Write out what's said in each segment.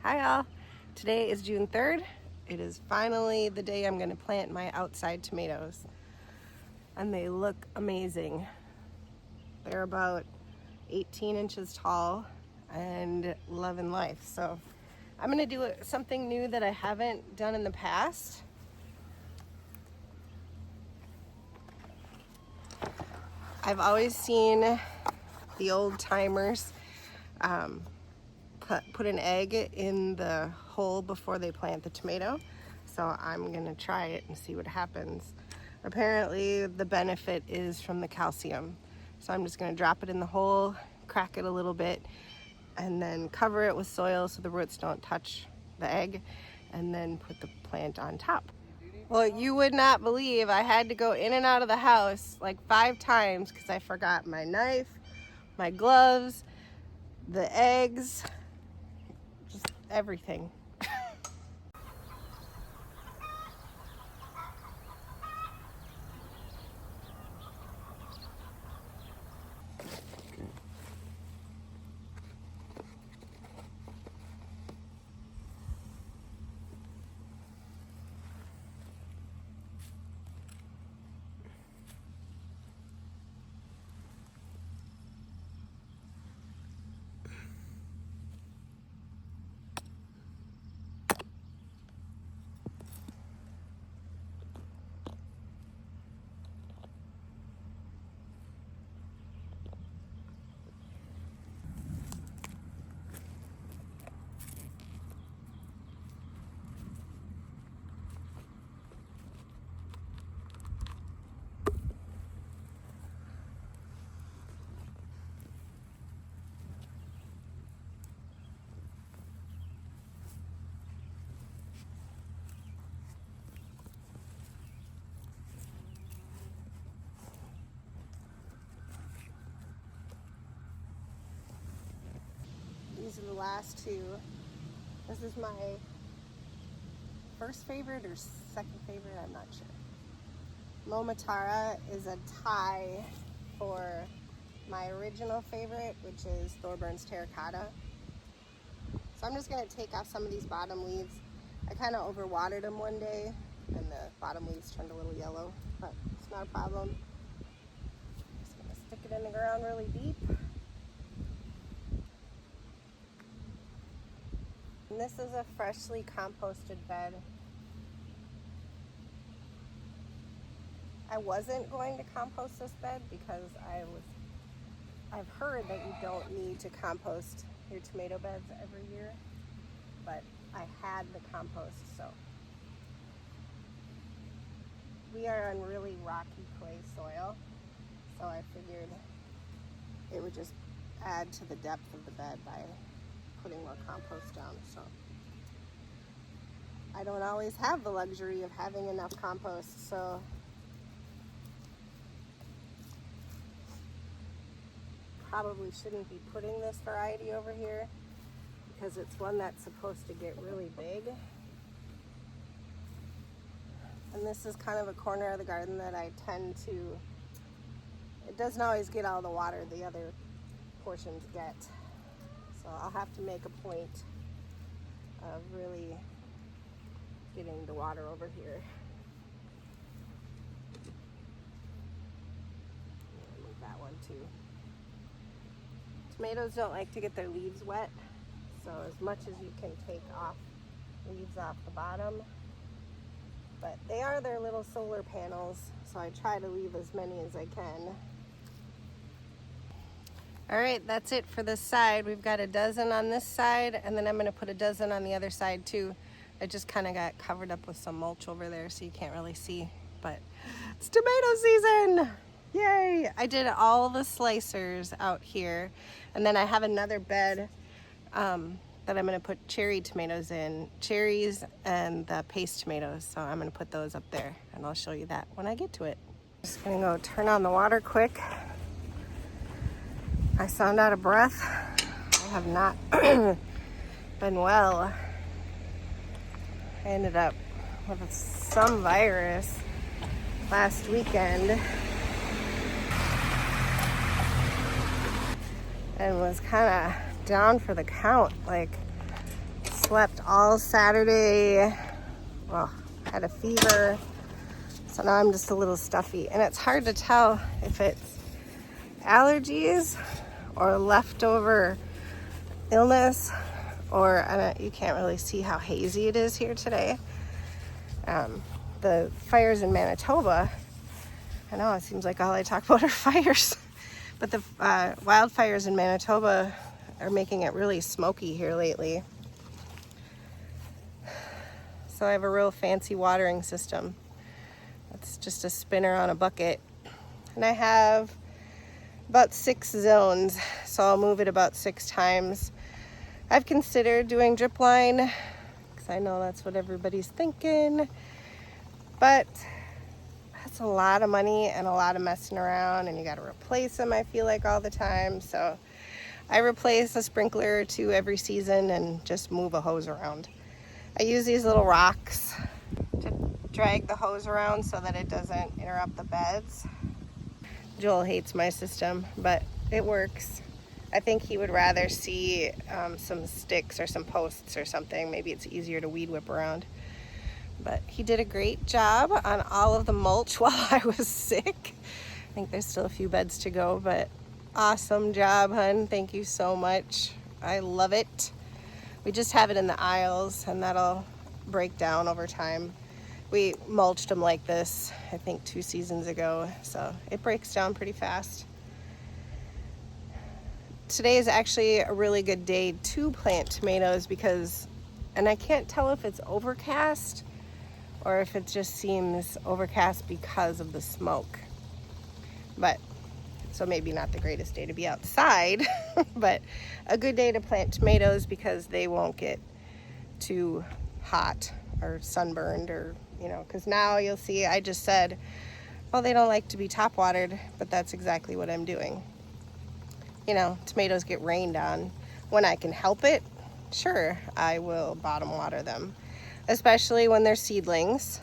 Hi all, today is June 3rd. It is finally the day I'm going to plant my outside tomatoes and they look amazing. They're about 18 inches tall and loving life. So I'm going to do something new that I haven't done in the past. I've always seen the old timers put an egg in the hole before they plant the tomato. So I'm gonna try it and see what happens. Apparently the benefit is from the calcium. So I'm just gonna drop it in the hole, crack it a little bit, and then cover it with soil so the roots don't touch the egg, and then put the plant on top. Well, you would not believe I had to go in and out of the house like 5 times because I forgot my knife, my gloves, the eggs, just everything. These are the last 2. This is my first favorite or second favorite, I'm not sure. Momatara is a tie for my original favorite, which is Thorburns Terracotta. So I'm just gonna take off some of these bottom leaves. I kind of overwatered them one day and the bottom leaves turned a little yellow, but it's not a problem. Just gonna stick it in the ground really deep. And this is a freshly composted bed. I wasn't going to compost this bed because I've heard that you don't need to compost your tomato beds every year, but I had the compost, so. We are on really rocky clay soil, so I figured it would just add to the depth of the bed by putting more compost down. So I don't always have the luxury of having enough compost, so probably shouldn't be putting this variety over here because it's one that's supposed to get really big. And this is kind of a corner of the garden that I tend to, it doesn't always get all the water the other portions get. So I'll have to make a point of really getting the water over here. Move that one too. Tomatoes don't like to get their leaves wet, so as much as you can take off leaves off the bottom. But they are their little solar panels, so I try to leave as many as I can. All right, that's it for this side. We've got a dozen on this side, and then I'm gonna put a dozen on the other side too. I just kind of got covered up with some mulch over there, so you can't really see, but it's tomato season! Yay! I did all the slicers out here, and then I have another bed that I'm gonna put cherry tomatoes in, cherries and the paste tomatoes, so I'm gonna put those up there, and I'll show you that when I get to it. Just gonna go turn on the water quick. I sound out of breath. I have not been well. I ended up with some virus last weekend and was kind of down for the count, like Slept all Saturday. Well, had a fever. So now I'm just a little stuffy. And it's hard to tell if it's allergies or leftover illness, or you can't really see how hazy it is here today. The fires in Manitoba, I know it seems like all I talk about are fires, but the wildfires in Manitoba are making it really smoky here lately. So I have a real fancy watering system. It's just a spinner on a bucket. And I have about 6 zones, so I'll move it about 6 times. I've considered doing drip line, because I know that's what everybody's thinking. But that's a lot of money and a lot of messing around, and you got to replace them, I feel like, all the time. So I replace a sprinkler or 2 every season and just move a hose around. I use these little rocks to drag the hose around so that it doesn't interrupt the beds. Joel hates my system, but it works. I think he would rather see some sticks or some posts or something. Maybe it's easier to weed whip around. But he did a great job on all of the mulch while I was sick. I think there's still a few beds to go, but awesome job, hun. Thank you so much. I love it. We just have it in the aisles, and that'll break down over time. We mulched them like this, I think 2 seasons ago, so it breaks down pretty fast. Today is actually a really good day to plant tomatoes because, and I can't tell if it's overcast or if it just seems overcast because of the smoke. But, so maybe not the greatest day to be outside, but a good day to plant tomatoes because they won't get too hot or sunburned, or, you know, because now you'll see I just said, well, they don't like to be top watered, but that's exactly what I'm doing. You know, tomatoes get rained on. When I can help it, sure, I will bottom water them, especially when they're seedlings.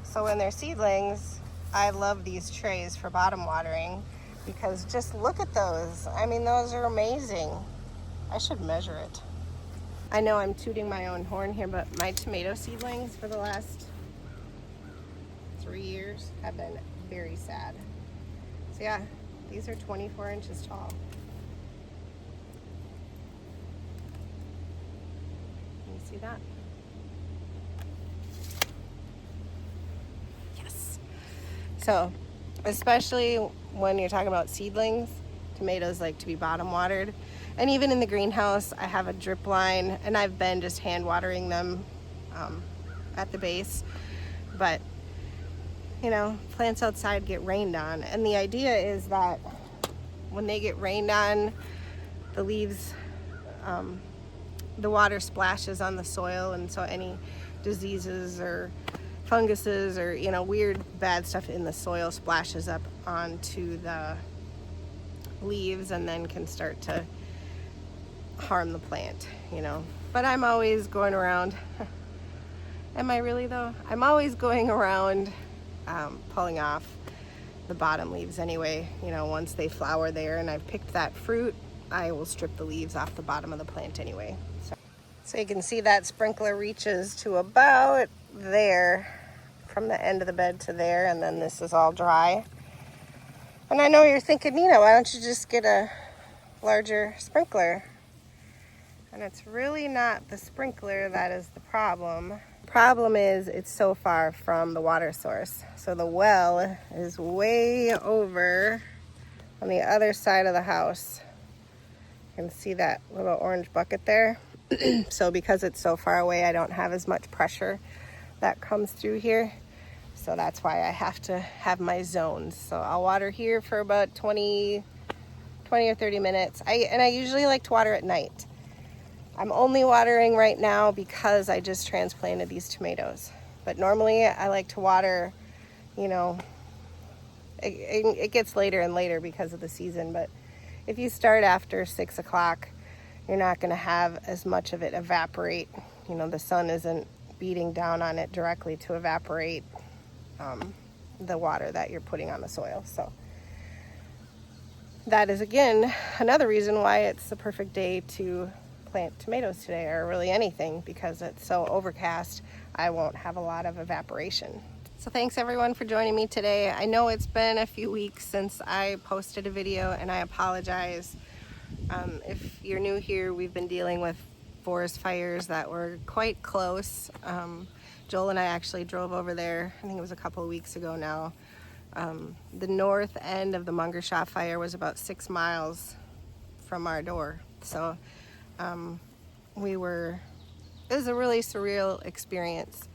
So when they're seedlings, I love these trays for bottom watering because just look at those. I mean, those are amazing. I should measure it. I know I'm tooting my own horn here, but my tomato seedlings for the last 3 years have been very sad. So yeah, these are 24 inches tall. Can you see that? Yes. So, especially when you're talking about seedlings, tomatoes like to be bottom watered. And even in the greenhouse, I have a drip line, and I've been just hand watering them at the base. But, you know, plants outside get rained on. And the idea is that when they get rained on, the leaves, the water splashes on the soil, and so any diseases or funguses or, you know, weird bad stuff in the soil splashes up onto the leaves and then can start to harm the plant, you know. But I'm always going around, am I really though? I'm always going around pulling off the bottom leaves anyway. You know, once they flower there and I've picked that fruit, I will strip the leaves off the bottom of the plant anyway. So you can see that sprinkler reaches to about there, from the end of the bed to there, and then this is all dry. And I know you're thinking, Nina, why don't you just get a larger sprinkler? And it's really not the sprinkler that is the problem. The problem is it's so far from the water source. So the well is way over on the other side of the house. You can see that little orange bucket there. So because it's so far away, I don't have as much pressure that comes through here. So that's why I have to have my zones. So I'll water here for about 20 or 30 minutes. I usually like to water at night. I'm only watering right now because I just transplanted these tomatoes. But normally I like to water, you know, it gets later and later because of the season. But if you start after 6 o'clock, you're not going to have as much of it evaporate. You know, the sun isn't beating down on it directly to evaporate the water that you're putting on the soil. So that is, again, another reason why it's the perfect day to plant tomatoes today, or really anything, because it's so overcast. I won't have a lot of evaporation. So thanks everyone for joining me today. I know it's been a few weeks since I posted a video, and I apologize. If you're new here, we've been dealing with forest fires that were quite close. Joel and I actually drove over there, I think it was a couple of weeks ago now. The north end of the Mungershot fire was about 6 miles from our door. So it was a really surreal experience,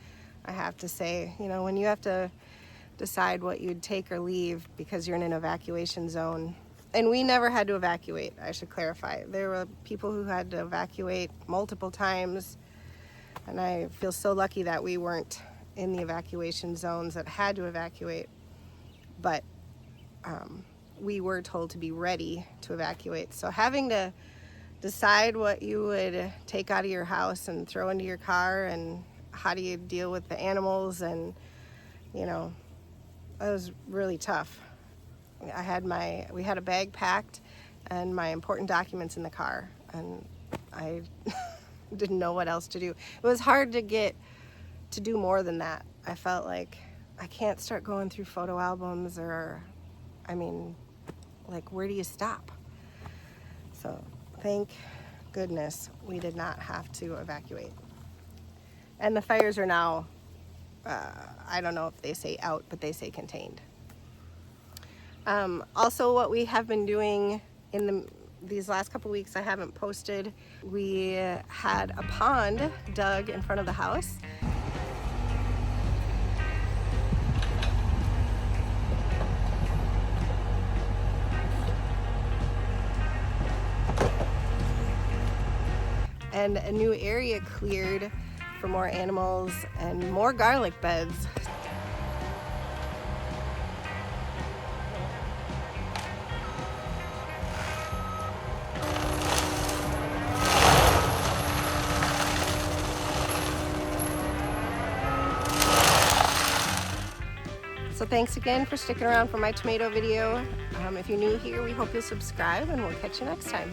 I have to say. You know, when you have to decide what you'd take or leave because you're in an evacuation zone. And we never had to evacuate, I should clarify. There were people who had to evacuate multiple times, and I feel so lucky that we weren't in the evacuation zones that had to evacuate. But we were told to be ready to evacuate. So having to decide what you would take out of your house and throw into your car, and how do you deal with the animals, and you know, it was really tough. We had a bag packed and my important documents in the car, and I didn't know what else to do. It was hard to get to do more than that. I felt like I can't start going through photo albums, or, I mean, like, where do you stop? So thank goodness we did not have to evacuate. And the fires are now, I don't know if they say out, but they say contained. Also, what we have been doing in these last couple weeks, I haven't posted. We had a pond dug in front of the house. And a new area cleared for more animals and more garlic beds. So thanks again for sticking around for my tomato video. If you're new here, we hope you'll subscribe, and we'll catch you next time.